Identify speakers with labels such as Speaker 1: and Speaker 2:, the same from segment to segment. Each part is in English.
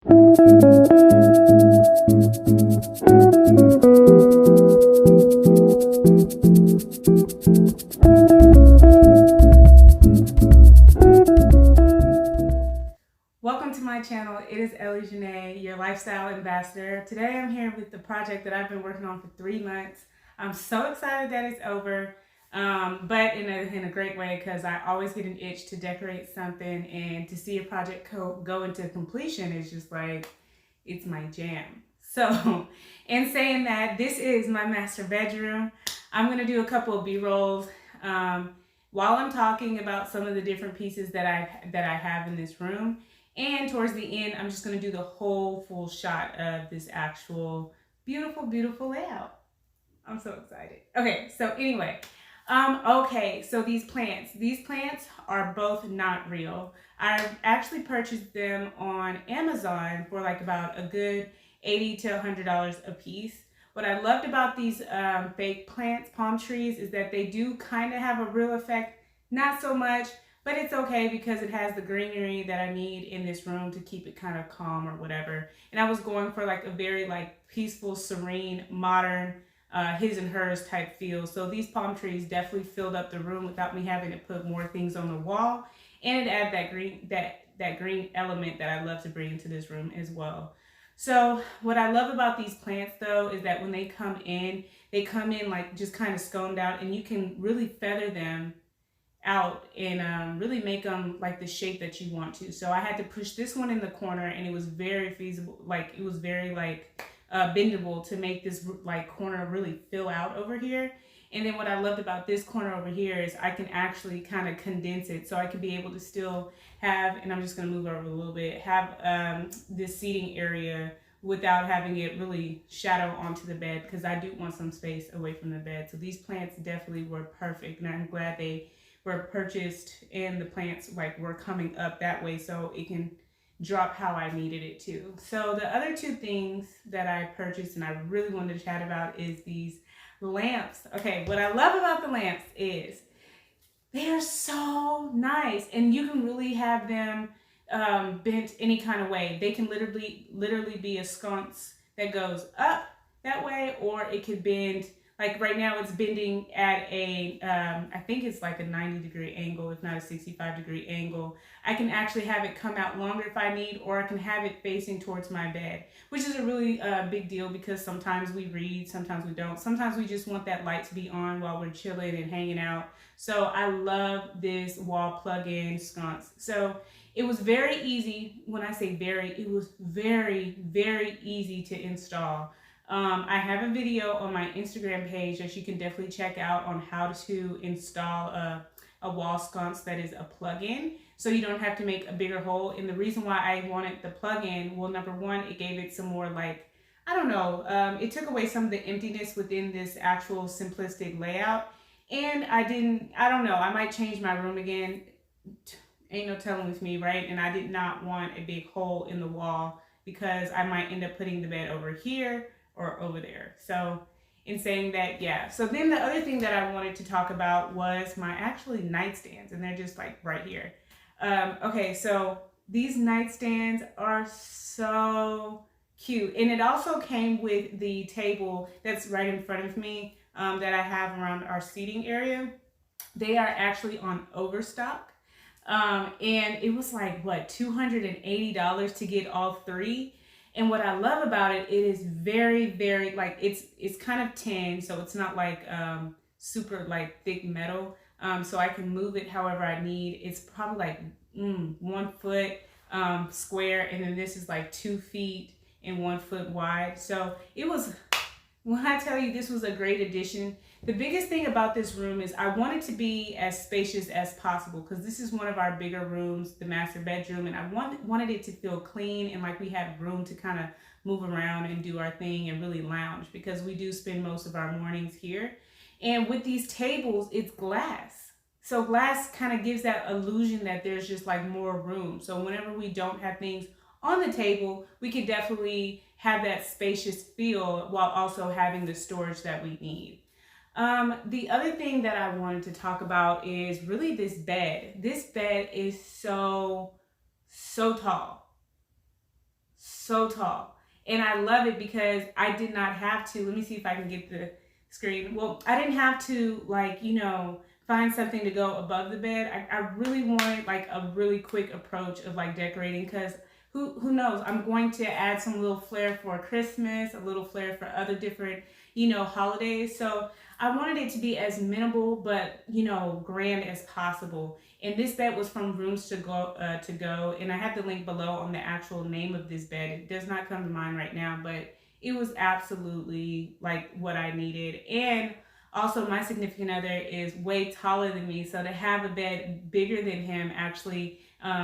Speaker 1: Welcome to my channel. It is Ellie Jńe, your lifestyle ambassador. Today I'm here with the project that I've been working on for 3 months. I'm so excited that it's over, but in a great way, because I always get an itch to decorate something, and to see a project go into completion is just like, it's my jam. So in saying that, this is my master bedroom. I'm going to do a couple of B-rolls while I'm talking about some of the different pieces that I have in this room. And towards the end, I'm just going to do the whole full shot of this actual beautiful, beautiful layout. I'm so excited. Okay, so anyway, so these plants are both not real. I actually purchased them on Amazon for like about a good $80 to $100 a piece. What I loved about these fake plants, palm trees, is that they do kind of have a real effect. Not so much, but it's okay because it has the greenery that I need in this room to keep it kind of calm or whatever. And I was going for like a very like peaceful, serene, modern, his and hers type feel. So these palm trees definitely filled up the room without me having to put more things on the wall. And it added that green element that I love to bring into this room as well. So what I love about these plants though is that when they come in like just kind of sconed out, and you can really feather them out and really make them like the shape that you want to. So I had to push this one in the corner, and it was very feasible, like it was very like bendable to make this like corner really fill out over here. And then what I loved about this corner over here is I can actually kind of condense it, so I can be able to still have, and I'm just going to move over a little bit, have this seating area without having it really shadow onto the bed, because I do want some space away from the bed. So these plants definitely were perfect, and I'm glad they were purchased and the plants like were coming up that way so it can drop how I needed it to. So the other two things that I purchased and I really wanted to chat about is these lamps. Okay, what I love about the lamps is they are so nice, and you can really have them bent any kind of way. They can literally be a sconce that goes up that way, or it could bend. Like right now it's bending at a, I think it's like a 90-degree angle, if not a 65-degree angle. I can actually have it come out longer if I need, or I can have it facing towards my bed, which is a really big deal, because sometimes we read, sometimes we don't. Sometimes we just want that light to be on while we're chilling and hanging out. So I love this wall plug-in sconce. So it was very easy. When I say very, it was very, very easy to install. I have a video on my Instagram page that you can definitely check out on how to install a wall sconce that is a plug-in, so you don't have to make a bigger hole. And the reason why I wanted the plug-in, well, number one, it gave it some more like, I don't know, it took away some of the emptiness within this actual simplistic layout. And I don't know, I might change my room again. Ain't no telling with me, right? And I did not want a big hole in the wall, because I might end up putting the bed over here or over there. So in saying that, yeah. So then the other thing that I wanted to talk about was my actually nightstands, and they're just like right here. Okay, so these nightstands are so cute, and it also came with the table that's right in front of me that I have around our seating area. They are actually on overstock, and it was like what, $280 to get all three. And what I love about it, it is very, very, like, it's kind of tin, so it's not like super like thick metal. So I can move it however I need. It's probably like 1 foot square, and then this is like 2 feet and 1 foot wide. So it was, when I tell you this was a great addition, the biggest thing about this room is I want it to be as spacious as possible, because this is one of our bigger rooms, the master bedroom, and I wanted it to feel clean and like we had room to kind of move around and do our thing and really lounge, because we do spend most of our mornings here. And with these tables, it's glass. So glass kind of gives that illusion that there's just like more room. So whenever we don't have things on the table, we could definitely have that spacious feel while also having the storage that we need. The other thing that I wanted to talk about is really this bed. This bed is so tall. so tall. And I love it because I did not have to, let me see if I can get the screen. Well, I didn't have to like, you know, find something to go above the bed. I really wanted like a really quick approach of like decorating, because who knows, I'm going to add some little flair for Christmas, a little flair for other different, you know, holidays. So I wanted it to be as minimal but, you know, grand as possible. And this bed was from Rooms to Go, and I have the link below on the actual name of this bed. It does not come to mind right now, but it was absolutely like what I needed. And also my significant other is way taller than me, so to have a bed bigger than him actually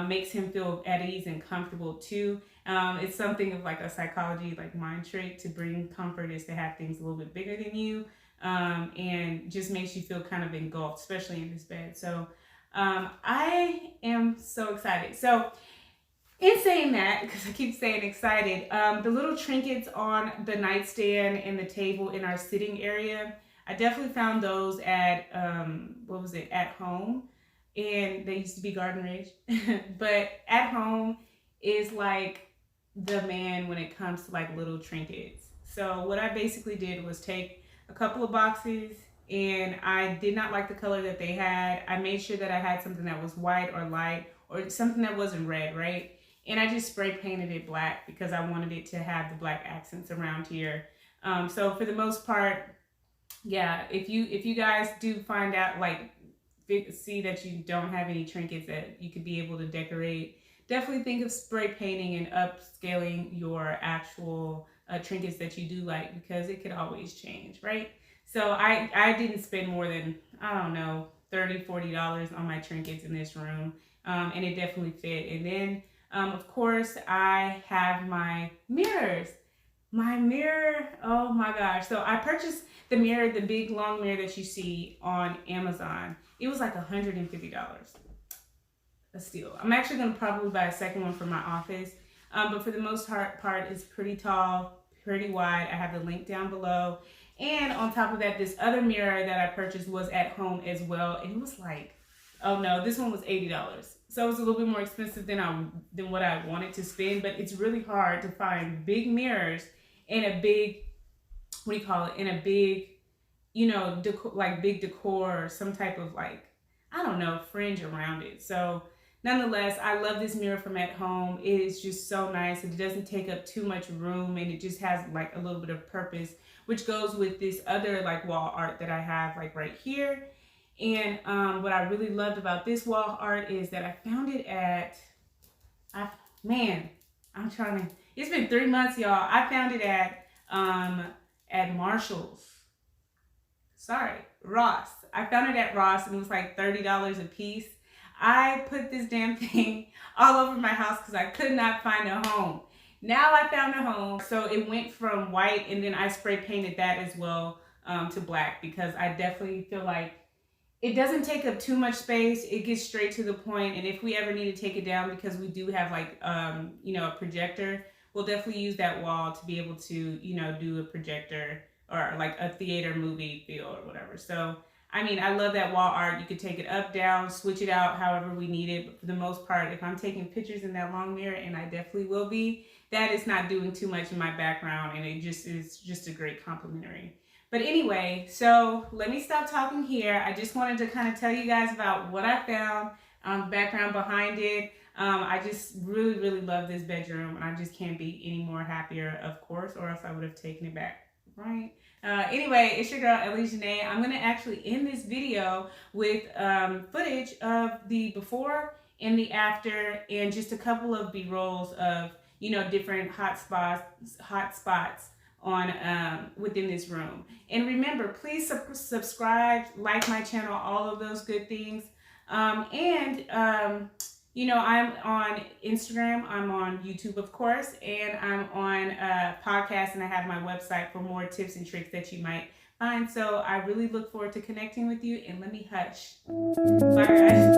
Speaker 1: makes him feel at ease and comfortable too. It's something of like a psychology, like mind trick to bring comfort, is to have things a little bit bigger than you, and just makes you feel kind of engulfed, especially in this bed. So I am so excited. So in saying that, because I keep saying excited, the little trinkets on the nightstand and the table in our sitting area, I definitely found those at, what was it, At Home. And they used to be Garden Ridge. But At Home is like the man when it comes to like little trinkets. So what I basically did was take a couple of boxes, and I did not like the color that they had. I made sure that I had something that was white or light, or something that wasn't red, right? And I just spray painted it black because I wanted it to have the black accents around here. So for the most part, yeah, if you guys do find out, like, see that you don't have any trinkets that you could be able to decorate, definitely think of spray painting and upscaling your actual trinkets that you do like, because it could always change, right? So I didn't spend more than, I don't know, $30–40 on my trinkets in this room, and it definitely fit. And then of course I have my mirrors. My mirror, oh my gosh. So I purchased the mirror, the big long mirror that you see on Amazon. It was like $150, a steal. I'm actually gonna probably buy a second one for my office. But for the most part, it's pretty tall, pretty wide. I have the link down below. And on top of that, this other mirror that I purchased was At Home as well. And it was like, oh no, this one was $80. So it was a little bit more expensive than what I wanted to spend, but it's really hard to find big mirrors in a big, what do you call it, in a big, you know, like big decor, or some type of like, I don't know, fringe around it. So nonetheless, I love this mirror from At Home. It is just so nice. It doesn't take up too much room, and it just has like a little bit of purpose, which goes with this other like wall art that I have like right here. And what I really loved about this wall art is that I found it at, it's been 3 months, y'all. I found it at Marshall's. Sorry, Ross. I found it at Ross, and it was like $30 a piece. I put this damn thing all over my house because I could not find a home. Now I found a home. So it went from white, and then I spray painted that as well to black, because I definitely feel like it doesn't take up too much space. It gets straight to the point. And if we ever need to take it down, because we do have like, you know, a projector, we'll definitely use that wall to be able to, you know, do a projector or like a theater movie feel or whatever. So, I mean, I love that wall art. You could take it up, down, switch it out however we need it. But for the most part, if I'm taking pictures in that long mirror, and I definitely will be, that is not doing too much in my background, and it just is just a great complementary. But anyway, so let me stop talking here. I just wanted to kind of tell you guys about what I found, background behind it. I just really, really love this bedroom, and I just can't be any more happier, of course, or else I would have taken it back, right? Anyway, it's your girl, Ellie Jńe. I'm going to actually end this video with footage of the before and the after, and just a couple of B-rolls of, you know, different hot spots on within this room. And remember, please subscribe, like my channel, all of those good things. You know, I'm on Instagram, I'm on YouTube, of course, and I'm on podcasts, and I have my website for more tips and tricks that you might find. So I really look forward to connecting with you, and let me hush. Bye, guys.